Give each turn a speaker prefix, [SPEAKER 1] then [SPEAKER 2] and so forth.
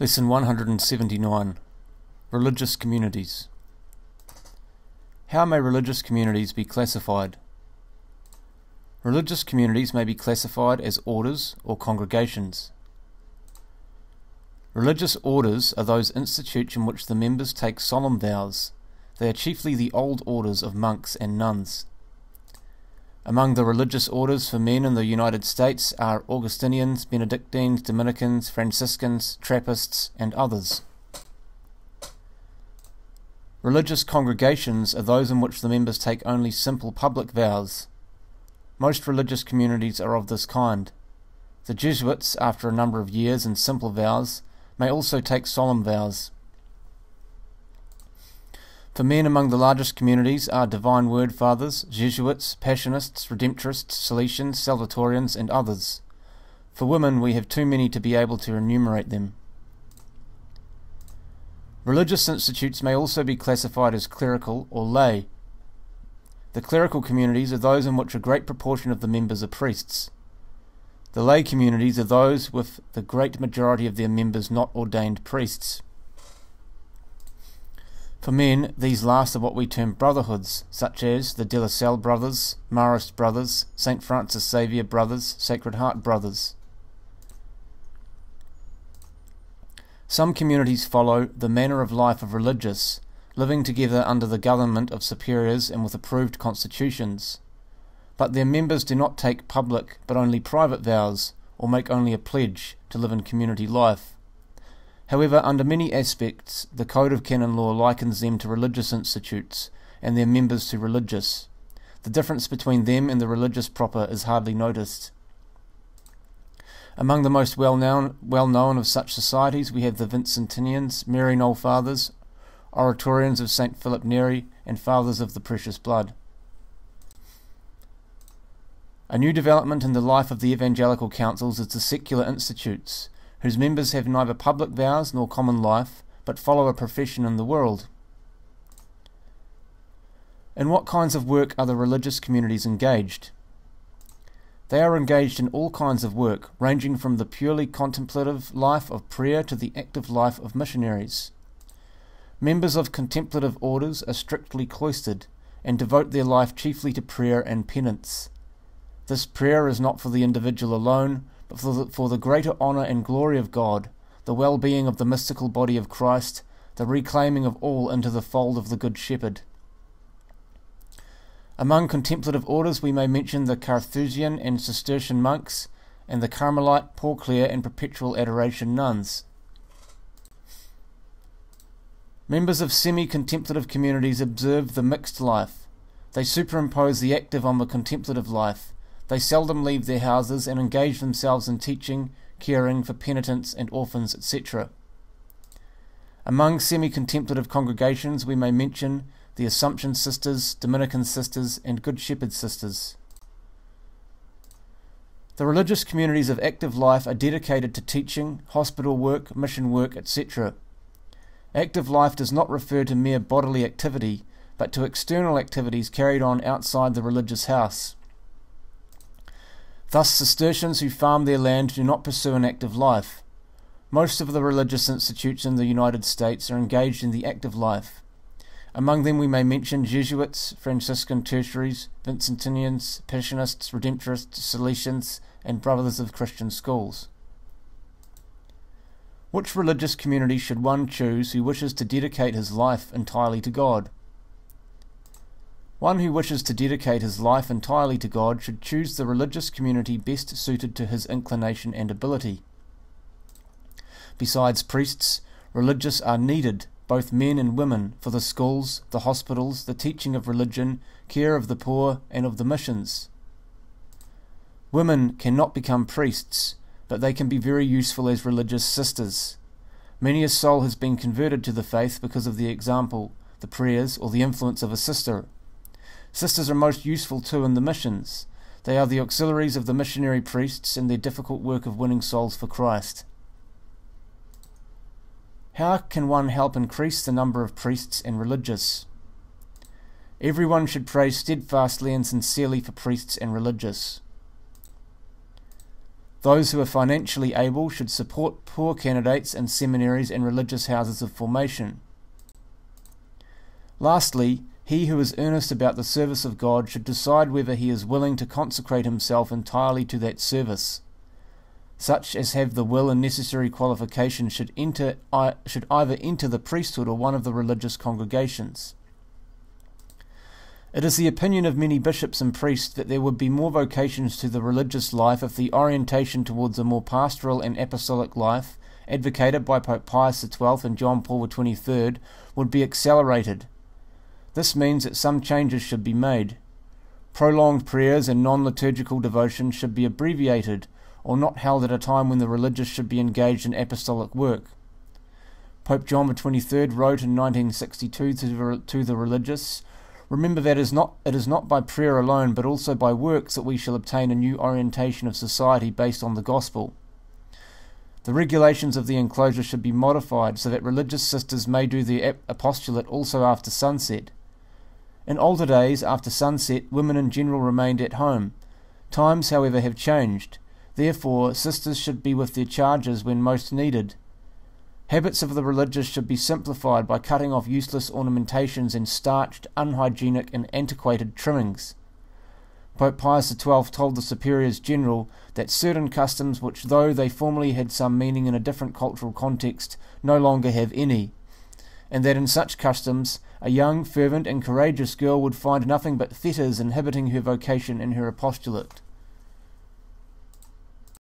[SPEAKER 1] Lesson 179. Religious Communities. How may religious communities be classified? Religious communities may be classified as orders or congregations. Religious orders are those institutes in which the members take solemn vows. They are chiefly the old orders of monks and nuns. Among the religious orders for men in the United States are Augustinians, Benedictines, Dominicans, Franciscans, Trappists, and others. Religious congregations are those in which the members take only simple public vows. Most religious communities are of this kind. The Jesuits, after a number of years in simple vows, may also take solemn vows. For men, among the largest communities are Divine Word Fathers, Jesuits, Passionists, Redemptorists, Salesians, Salvatorians, and others. For women, we have too many to be able to enumerate them. Religious institutes may also be classified as clerical or lay. The clerical communities are those in which a great proportion of the members are priests. The lay communities are those with the great majority of their members not ordained priests. For men, these last are what we term brotherhoods, such as the De La Salle Brothers, Marist Brothers, St. Francis Xavier Brothers, Sacred Heart Brothers. Some communities follow the manner of life of religious, living together under the government of superiors and with approved constitutions. But their members do not take public but only private vows, or make only a pledge to live in community life. However, under many aspects, the Code of Canon Law likens them to religious institutes, and their members to religious. The difference between them and the religious proper is hardly noticed. Among the most well-known of such societies we have the Vincentians, Maryknoll Fathers, Oratorians of St. Philip Neri, and Fathers of the Precious Blood. A new development in the life of the evangelical councils is the secular institutes, whose members have neither public vows nor common life, but follow a profession in the world. In what kinds of work are the religious communities engaged? They are engaged in all kinds of work, ranging from the purely contemplative life of prayer to the active life of missionaries. Members of contemplative orders are strictly cloistered, and devote their life chiefly to prayer and penance. This prayer is not for the individual alone, but for the greater honour and glory of God, the well-being of the mystical body of Christ, the reclaiming of all into the fold of the Good Shepherd. Among contemplative orders we may mention the Carthusian and Cistercian monks, and the Carmelite, Poor Clare, and Perpetual Adoration nuns. Members of semi-contemplative communities observe the mixed life. They superimpose the active on the contemplative life. They seldom leave their houses and engage themselves in teaching, caring for penitents and orphans, etc. Among semi-contemplative congregations we may mention the Assumption Sisters, Dominican Sisters, and Good Shepherd Sisters. The religious communities of active life are dedicated to teaching, hospital work, mission work, etc. Active life does not refer to mere bodily activity, but to external activities carried on outside the religious house. Thus, Cistercians who farm their land do not pursue an active life. Most of the religious institutes in the United States are engaged in the active life. Among them we may mention Jesuits, Franciscan tertiaries, Vincentinians, Passionists, Redemptorists, Salesians, and Brothers of Christian schools. Which religious community should one choose who wishes to dedicate his life entirely to God? One who wishes to dedicate his life entirely to God should choose the religious community best suited to his inclination and ability. Besides priests, religious are needed, both men and women, for the schools, the hospitals, the teaching of religion, care of the poor, and of the missions. Women cannot become priests, but they can be very useful as religious sisters. Many a soul has been converted to the faith because of the example, the prayers, or the influence of a sister. Sisters are most useful too in the missions. They are the auxiliaries of the missionary priests in their difficult work of winning souls for Christ. How can one help increase the number of priests and religious? Everyone should pray steadfastly and sincerely for priests and religious. Those who are financially able should support poor candidates in seminaries and religious houses of formation. Lastly, he who is earnest about the service of God should decide whether he is willing to consecrate himself entirely to that service. Such as have the will and necessary qualifications should either enter the priesthood or one of the religious congregations. It is the opinion of many bishops and priests that there would be more vocations to the religious life if the orientation towards a more pastoral and apostolic life, advocated by Pope Pius XII and John Paul XXIII, would be accelerated. This means that some changes should be made. Prolonged prayers and non-liturgical devotions should be abbreviated, or not held at a time when the religious should be engaged in apostolic work. Pope John XXIII wrote in 1962 to the religious, "Remember that it is not by prayer alone, but also by works that we shall obtain a new orientation of society based on the gospel." The regulations of the enclosure should be modified so that religious sisters may do the apostolate also after sunset. In older days, after sunset, women in general remained at home. Times, however, have changed. Therefore, sisters should be with their charges when most needed. Habits of the religious should be simplified by cutting off useless ornamentations and starched, unhygienic and antiquated trimmings. Pope Pius XII told the superiors general that certain customs which, though they formerly had some meaning in a different cultural context, no longer have any, and that in such customs a young, fervent and courageous girl would find nothing but fetters inhibiting her vocation in her apostolate.